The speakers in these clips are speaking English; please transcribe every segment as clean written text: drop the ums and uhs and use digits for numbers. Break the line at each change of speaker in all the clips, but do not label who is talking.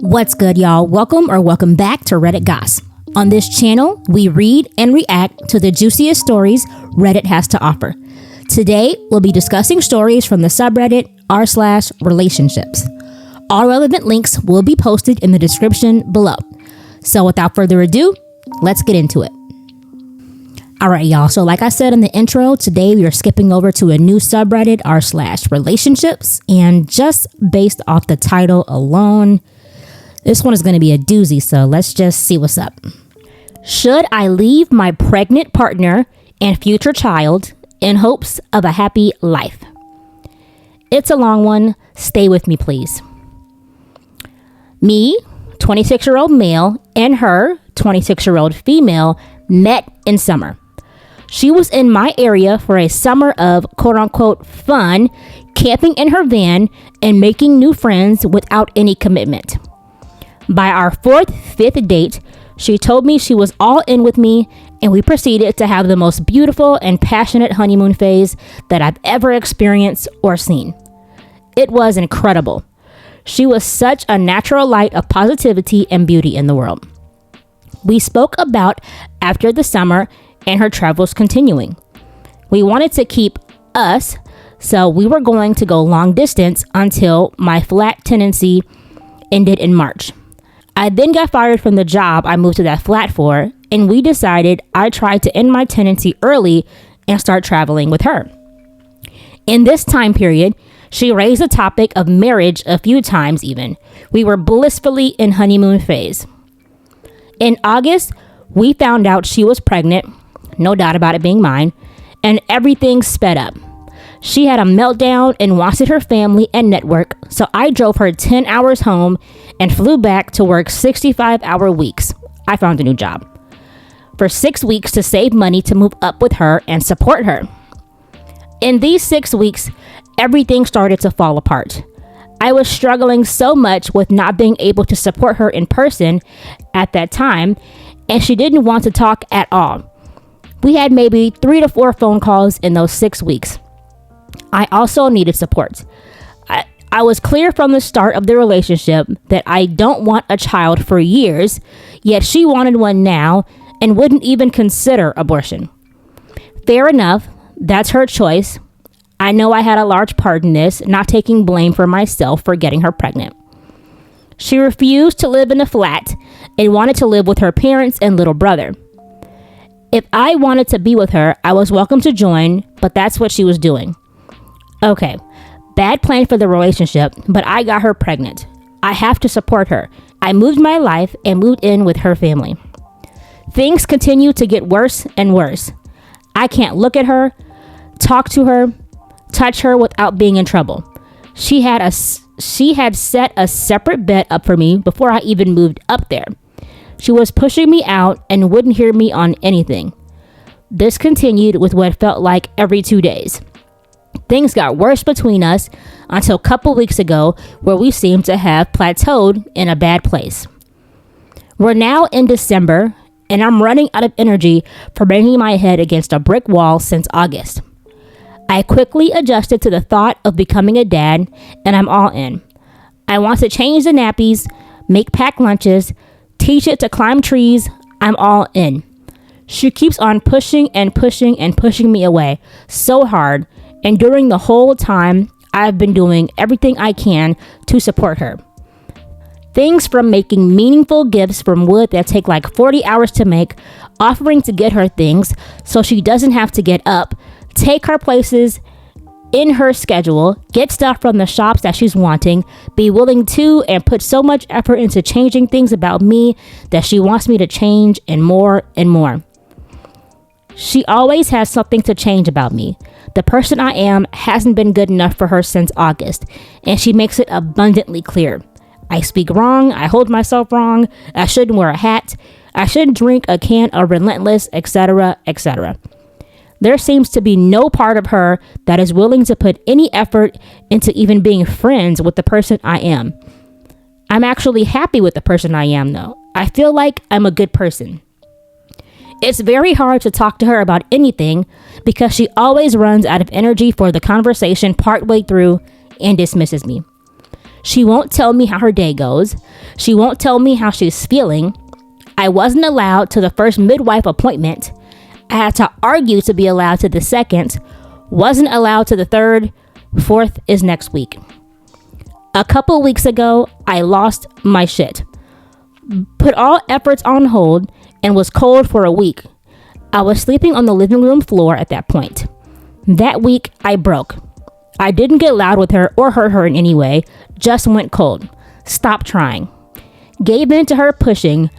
What's good, y'all? Welcome back to Redditgoss. On this channel, we read and react to the juiciest stories Reddit has to offer. Today, we'll be discussing stories from the subreddit r/relationships. All relevant links will be posted in the description below. So without further ado, let's get into it. All right, y'all. So like I said in the intro, today we are skipping over to a new subreddit r/relationships. And just based off the title alone, this one is going to be a doozy, so let's just see what's up. Should I leave my pregnant partner and future child in hopes of a happy life? It's a long one. Stay with me, please. Me, 26-year-old male, and her, 26-year-old female, met in summer. She was in my area for a summer of quote-unquote fun, camping in her van and making new friends without any commitment. By our 5th date, she told me she was all in with me, and we proceeded to have the most beautiful and passionate honeymoon phase that I've ever experienced or seen. It was incredible. She was such a natural light of positivity and beauty in the world. We spoke about after the summer and her travels continuing. We wanted to keep us, so we were going to go long distance until my flat tenancy ended in March. I then got fired from the job I moved to that flat for, and we decided I'd try to end my tenancy early and start traveling with her. In this time period, she raised the topic of marriage a few times even. We were blissfully in honeymoon phase. In August, we found out she was pregnant, no doubt about it being mine, and everything sped up. She had a meltdown and wanted her family and network, so I drove her 10 hours home and flew back to work 65-hour weeks. I found a new job for 6 weeks to save money to move up with her and support her. In these 6 weeks, everything started to fall apart. I was struggling so much with not being able to support her in person at that time, and she didn't want to talk at all. We had maybe 3 to 4 phone calls in those 6 weeks. I also needed support. I was clear from the start of the relationship that I don't want a child for years, yet she wanted one now and wouldn't even consider abortion. Fair enough, that's her choice. I know I had a large part in this, not taking blame for myself for getting her pregnant. She refused to live in a flat and wanted to live with her parents and little brother. If I wanted to be with her, I was welcome to join, but that's what she was doing. Okay, bad plan for the relationship, but I got her pregnant. I have to support her. I moved my life and moved in with her family. Things continue to get worse and worse. I can't look at her, talk to her, touch her without being in trouble. She had set a separate bed up for me before I even moved up there. She was pushing me out and wouldn't hear me on anything. This continued with what felt like every 2 days. Things got worse between us until a couple weeks ago, where we seemed to have plateaued in a bad place. We're now in December, and I'm running out of energy for banging my head against a brick wall since August. I quickly adjusted to the thought of becoming a dad, and I'm all in. I want to change the nappies, make packed lunches, teach it to climb trees. I'm all in. She keeps on pushing and pushing and pushing me away so hard, and during the whole time, I've been doing everything I can to support her. Things from making meaningful gifts from wood that take like 40 hours to make, offering to get her things so she doesn't have to get up, take her places in her schedule, get stuff from the shops that she's wanting, be willing to and put so much effort into changing things about me that she wants me to change, and more and more. She always has something to change about me. The person I am hasn't been good enough for her since August, and she makes it abundantly clear. I speak wrong, I hold myself wrong, I shouldn't wear a hat, I shouldn't drink a can of Relentless, etc., etc. There seems to be no part of her that is willing to put any effort into even being friends with the person I am. I'm actually happy with the person I am, though. I feel like I'm a good person. It's very hard to talk to her about anything because she always runs out of energy for the conversation partway through and dismisses me. She won't tell me how her day goes. She won't tell me how she's feeling. I wasn't allowed to the first midwife appointment. I had to argue to be allowed to the second. Wasn't allowed to the third. Fourth is next week. A couple weeks ago, I lost my shit. Put all efforts on hold and was cold for a week. I was sleeping on the living room floor at that point. That week, I broke. I didn't get loud with her or hurt her in any way, just went cold. Stopped trying. Gave in to her pushing.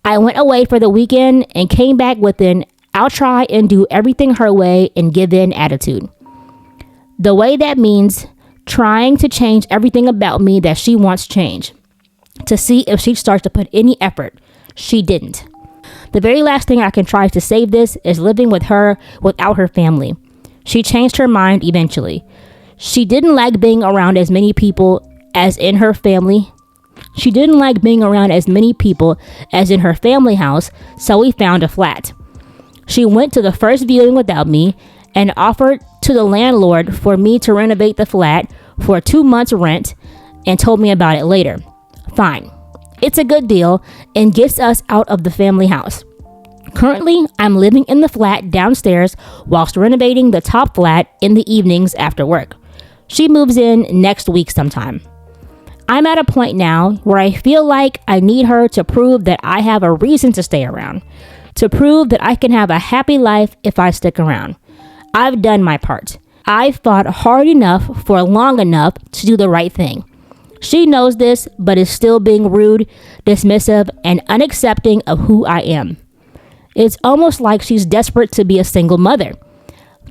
I went away for the weekend and came back with an I'll try and do everything her way and give in attitude. The way that means trying to change everything about me that she wants change. To see if she starts to put any effort. She didn't. The very last thing I can try to save this is living with her without her family. She changed her mind eventually. She didn't like being around as many people as in her family. She didn't like being around as many people as in her family house, so we found a flat. She went to the first viewing without me and offered to the landlord for me to renovate the flat for 2 months rent and told me about it later. Fine. It's a good deal and gets us out of the family house. Currently, I'm living in the flat downstairs whilst renovating the top flat in the evenings after work. She moves in next week sometime. I'm at a point now where I feel like I need her to prove that I have a reason to stay around, to prove that I can have a happy life if I stick around. I've done my part. I've fought hard enough for long enough to do the right thing. She knows this, but is still being rude, dismissive, and unaccepting of who I am. It's almost like she's desperate to be a single mother.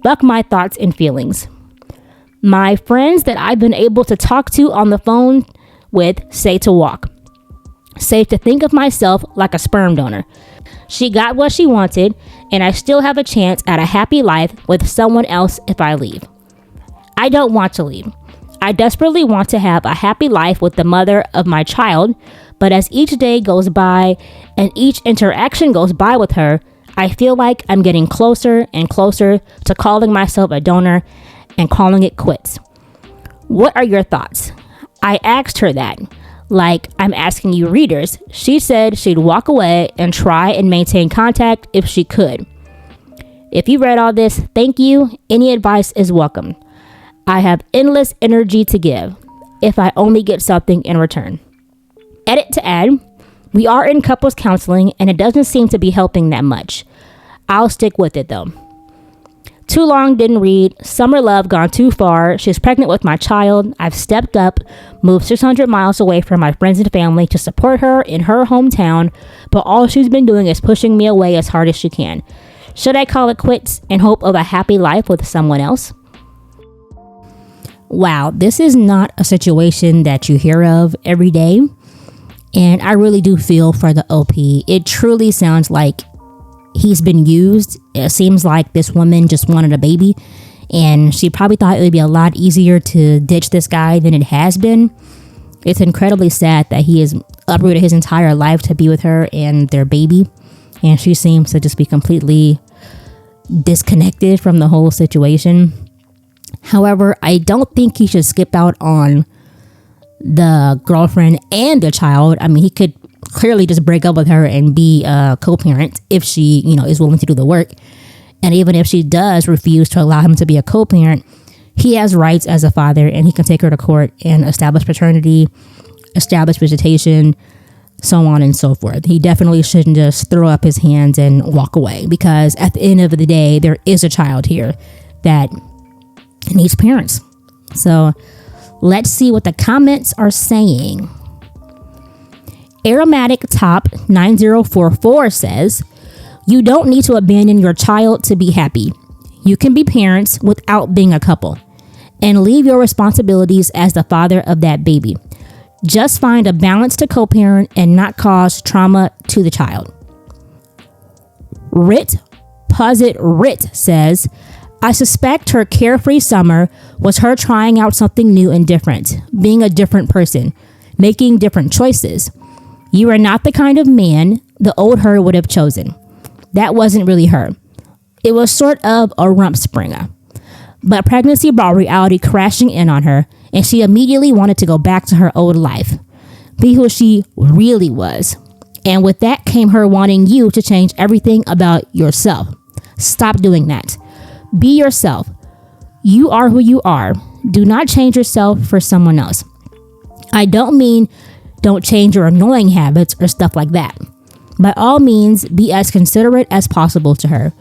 Fuck my thoughts and feelings. My friends that I've been able to talk to on the phone with say to walk. Say to think of myself like a sperm donor. She got what she wanted, and I still have a chance at a happy life with someone else if I leave. I don't want to leave. I desperately want to have a happy life with the mother of my child, but as each day goes by and each interaction goes by with her, I feel like I'm getting closer and closer to calling myself a donor and calling it quits. What are your thoughts? I asked her that, like I'm asking you readers. She said she'd walk away and try and maintain contact if she could. If you read all this, thank you. Any advice is welcome. I have endless energy to give if I only get something in return. Edit to add, we are in couples counseling and it doesn't seem to be helping that much. I'll stick with it though. Too long, didn't read. Summer love gone too far. She's pregnant with my child. I've stepped up, moved 600 miles away from my friends and family to support her in her hometown, but all she's been doing is pushing me away as hard as she can. Should I call it quits in hope of a happy life with someone else? Wow, this is not a situation that you hear of every day. And I really do feel for the OP. It truly sounds like he's been used. It seems like this woman just wanted a baby. And she probably thought it would be a lot easier to ditch this guy than it has been. It's incredibly sad that he has uprooted his entire life to be with her and their baby. And she seems to just be completely disconnected from the whole situation. However, I don't think he should skip out on the girlfriend and the child. I mean, he could clearly just break up with her and be a co-parent if she, is willing to do the work. And even if she does refuse to allow him to be a co-parent, he has rights as a father and he can take her to court and establish paternity, establish visitation, so on and so forth. He definitely shouldn't just throw up his hands and walk away, because at the end of the day, there is a child here that needs parents. So let's see what the comments are saying. Aromatic Top 9044 says, you don't need to abandon your child to be happy. You can be parents without being a couple and leave your responsibilities as the father of that baby. Just find a balance to co-parent and not cause trauma to the child. Rit says, I suspect her carefree summer was her trying out something new and different, being a different person, making different choices. You are not the kind of man the old her would have chosen. That wasn't really her. It was sort of a rump springer. But pregnancy brought reality crashing in on her, and she immediately wanted to go back to her old life, be who she really was. And with that came her wanting you to change everything about yourself. Stop doing that. Be yourself. You are who you are. Do not change yourself for someone else. I don't mean don't change your annoying habits or stuff like that. By all means, be as considerate as possible to her,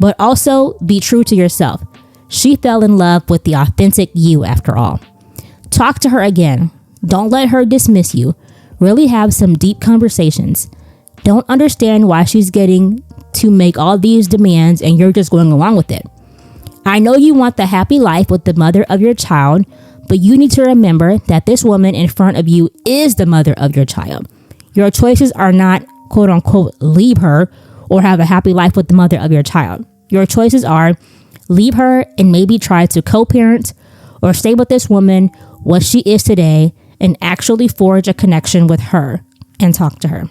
but also be true to yourself. She fell in love with the authentic you after all. Talk to her again. Don't let her dismiss you. Really have some deep conversations. Don't understand why she's getting to make all these demands and you're just going along with it. I know you want the happy life with the mother of your child, but you need to remember that this woman in front of you is the mother of your child. Your choices are not, quote unquote, leave her or have a happy life with the mother of your child. Your choices are leave her and maybe try to co-parent or stay with this woman, what she is today, and actually forge a connection with her and talk to her.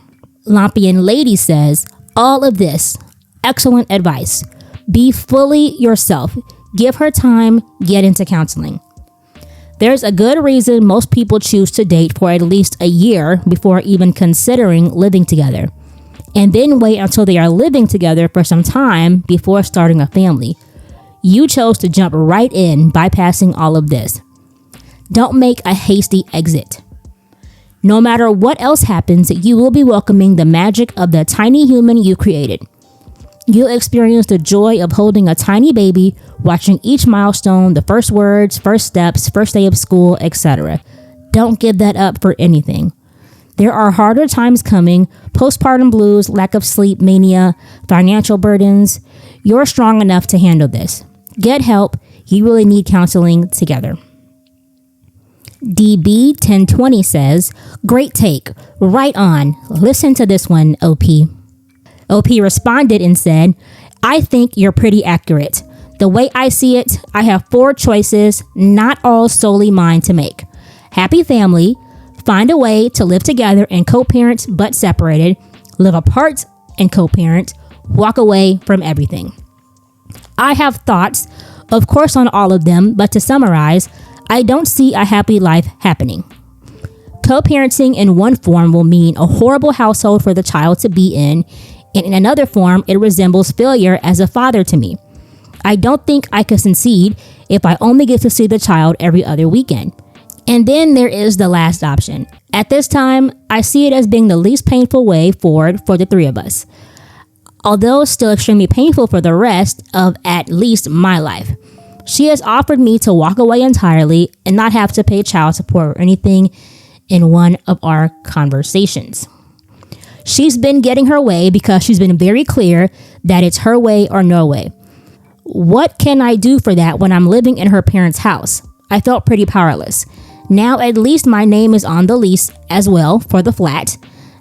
Lampion Lady says, all of this, excellent advice. Be fully yourself. Give her time. Get into counseling. There's a good reason most people choose to date for at least a year before even considering living together, and then wait until they are living together for some time before starting a family. You chose to jump right in, bypassing all of this. Don't make a hasty exit. No matter what else happens, you will be welcoming the magic of the tiny human you created. You'll experience the joy of holding a tiny baby, watching each milestone, the first words, first steps, first day of school, etc. Don't give that up for anything. There are harder times coming, postpartum blues, lack of sleep, mania, financial burdens. You're strong enough to handle this. Get help. You really need counseling together. DB1020 says, great take. Right on. Listen to this one, OP. OP responded and said, I think you're pretty accurate. The way I see it, I have 4 choices, not all solely mine to make. Happy family, find a way to live together and co-parent but separated, live apart and co-parent, walk away from everything. I have thoughts, of course, on all of them, but to summarize, I don't see a happy life happening. Co-parenting in one form will mean a horrible household for the child to be in, and in another form, it resembles failure as a father to me. I don't think I could succeed if I only get to see the child every other weekend. And then there is the last option. At this time, I see it as being the least painful way forward for the 3 of us, although still extremely painful for the rest of at least my life. She has offered me to walk away entirely and not have to pay child support or anything in one of our conversations. She's been getting her way because she's been very clear that it's her way or no way. What can I do for that when I'm living in her parents' house? I felt pretty powerless. Now at least my name is on the lease as well for the flat.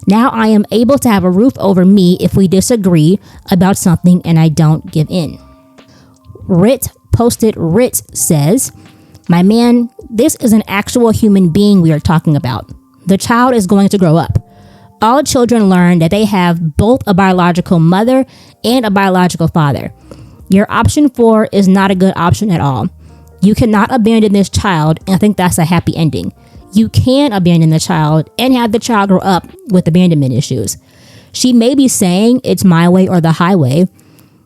Now I am able to have a roof over me if we disagree about something and I don't give in. Rit says, my man, this is an actual human being we are talking about. The child is going to grow up. All children learn that they have both a biological mother and a biological father. Your option 4 is not a good option at all. You cannot abandon this child and think that's a happy ending. You can abandon the child and have the child grow up with abandonment issues. She may be saying it's my way or the highway,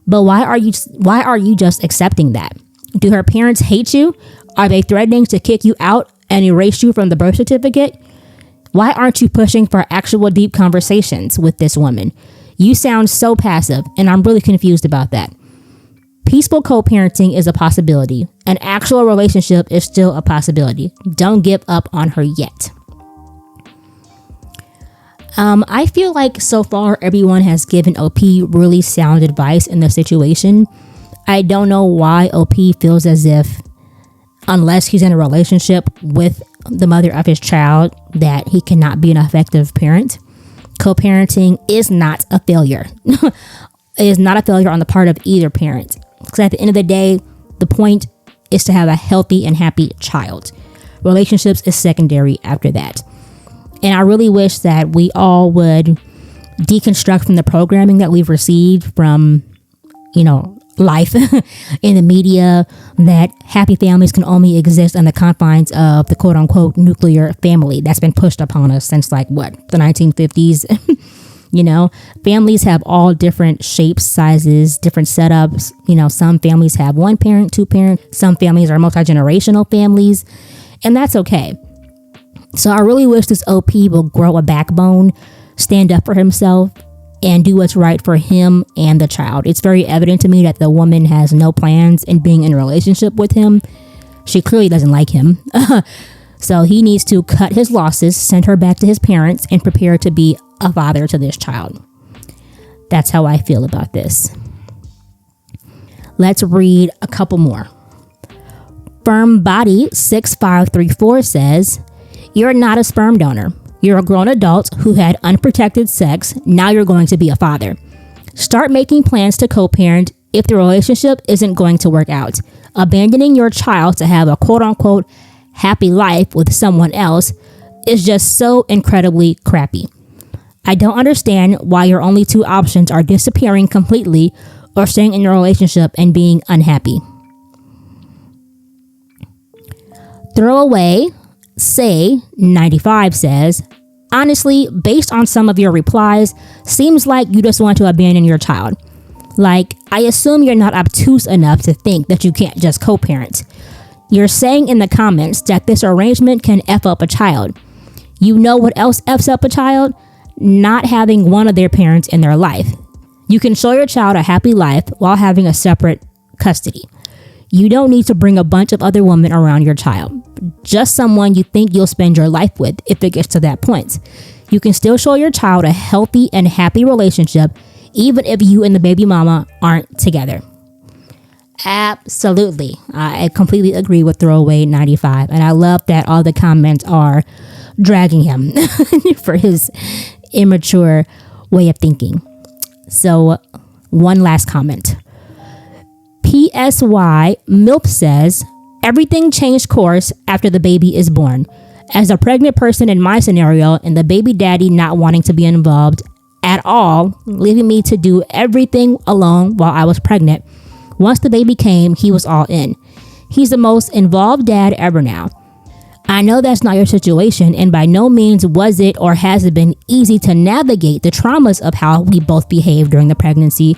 but why are you just accepting that? Do her parents hate you? Are they threatening to kick you out and erase you from the birth certificate? Why aren't you pushing for actual deep conversations with this woman? You sound so passive, and I'm really confused about that. Peaceful co-parenting is a possibility. An actual relationship is still a possibility. Don't give up on her yet. I feel like so far everyone has given OP really sound advice in the situation. I don't know why OP feels as if, unless he's in a relationship with the mother of his child, that he cannot be an effective parent. Co-parenting is not a failure. It is not a failure on the part of either parent. Because at the end of the day, the point is to have a healthy and happy child. Relationships is secondary after that. And I really wish that we all would deconstruct from the programming that we've received from, life in the media, that happy families can only exist in the confines of the quote unquote nuclear family that's been pushed upon us since the 1950s. Families have all different shapes, sizes, different setups. Some families have one parent, two parents. Some families are multi-generational families, and that's okay. So I really wish this OP will grow a backbone, stand up for himself, and do what's right for him and the child. It's very evident to me that the woman has no plans in being in a relationship with him. She clearly doesn't like him. So he needs to cut his losses, send her back to his parents, and prepare to be a father to this child. That's how I feel about this. Let's read a couple more. Firm Body 6534 says, "You're not a sperm donor. You're a grown adult who had unprotected sex. Now you're going to be a father. Start making plans to co-parent if the relationship isn't going to work out. Abandoning your child to have a quote-unquote happy life with someone else is just so incredibly crappy. I don't understand why your only two options are disappearing completely or staying in your relationship and being unhappy." Throwaway Say 95 says, "Honestly, based on some of your replies, seems like you just want to abandon your child. I assume you're not obtuse enough to think that you can't just co-parent. You're saying in the comments that this arrangement can F up a child. You know what else F's up a child? Not having one of their parents in their life. You can show your child a happy life while having a separate custody. You don't need to bring a bunch of other women around your child. Just someone you think you'll spend your life with if it gets to that point. You can still show your child a healthy and happy relationship even if you and the baby mama aren't together." Absolutely. I completely agree with Throwaway 95. And I love that all the comments are dragging him for his immature way of thinking. So one last comment. PSY MILF says, "Everything changed course after the baby is born. As a pregnant person in my scenario and the baby daddy not wanting to be involved at all, leaving me to do everything alone while I was pregnant. Once the baby came, he was all in. He's the most involved dad ever now. I know that's not your situation, and by no means was it or has it been easy to navigate the traumas of how we both behaved during the pregnancy.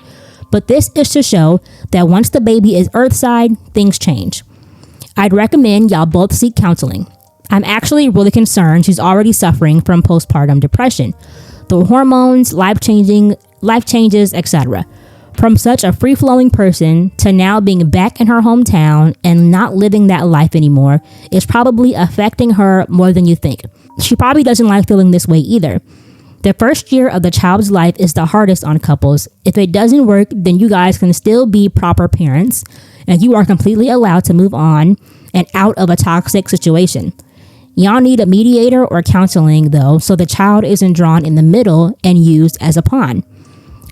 But this is to show that once the baby is earthside, things change. I'd recommend y'all both seek counseling. I'm actually really concerned she's already suffering from postpartum depression. The hormones, life changes, etc. From such a free-flowing person to now being back in her hometown and not living that life anymore is probably affecting her more than you think. She probably doesn't like feeling this way either. The first year of the child's life is the hardest on couples. If it doesn't work, then you guys can still be proper parents, and you are completely allowed to move on and out of a toxic situation. Y'all need a mediator or counseling, though, so the child isn't drawn in the middle and used as a pawn.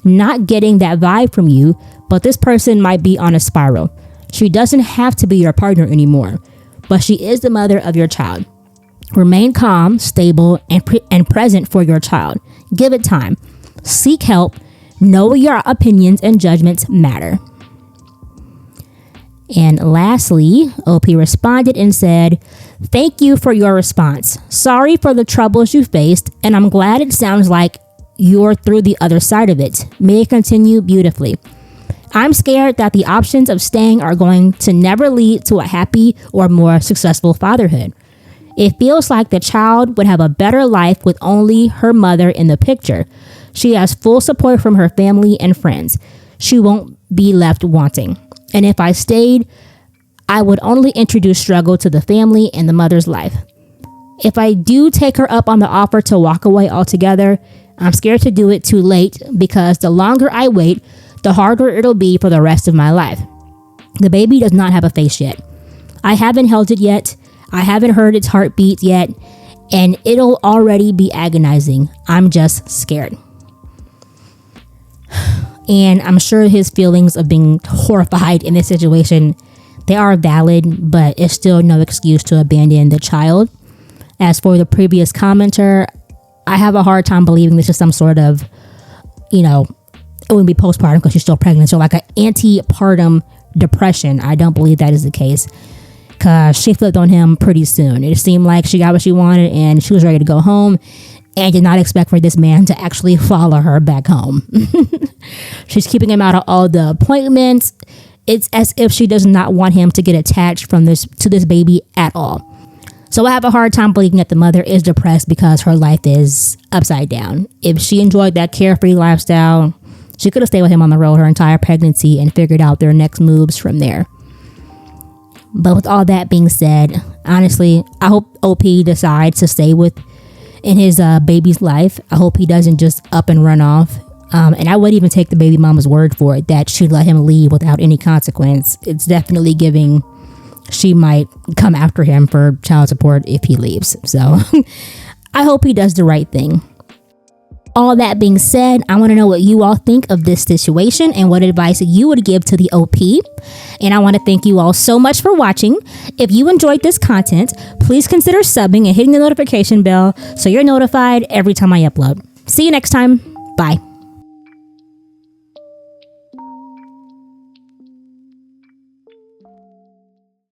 Not getting that vibe from you, but this person might be on a spiral. She doesn't have to be your partner anymore, but she is the mother of your child. Remain calm, stable, and present for your child. Give it time. Seek help. Know your opinions and judgments matter." And lastly, OP responded and said, "Thank you for your response. Sorry for the troubles you faced, and I'm glad it sounds like you're through the other side of it. May it continue beautifully. I'm scared that the options of staying are going to never lead to a happy or more successful fatherhood. It feels like the child would have a better life with only her mother in the picture. She has full support from her family and friends. She won't be left wanting. And if I stayed, I would only introduce struggle to the family and the mother's life. If I do take her up on the offer to walk away altogether, I'm scared to do it too late because the longer I wait, the harder it'll be for the rest of my life. The baby does not have a face yet. I haven't held it yet. I haven't heard its heartbeat yet, and it'll already be agonizing. I'm just scared." And I'm sure his feelings of being horrified in this situation, they are valid, but it's still no excuse to abandon the child. As for the previous commenter, I have a hard time believing this is some sort of, it wouldn't be postpartum because she's still pregnant. So like an antepartum depression. I don't believe that is the case, because she flipped on him pretty soon. It seemed like she got what she wanted and she was ready to go home, and did not expect for this man to actually follow her back home. She's keeping him out of all the appointments. It's as if she does not want him to get attached to this baby at all. So I have a hard time believing that the mother is depressed because her life is upside down. If she enjoyed that carefree lifestyle, she could have stayed with him on the road her entire pregnancy and figured out their next moves from there. But with all that being said, honestly, I hope OP decides to stay in his baby's life. I hope he doesn't just up and run off. And I wouldn't even take the baby mama's word for it that she'd let him leave without any consequence. It's definitely giving she might come after him for child support if he leaves. So I hope he does the right thing. All that being said, I want to know what you all think of this situation and what advice you would give to the OP. And I want to thank you all so much for watching. If you enjoyed this content, please consider subbing and hitting the notification bell so you're notified every time I upload. See you next time. Bye.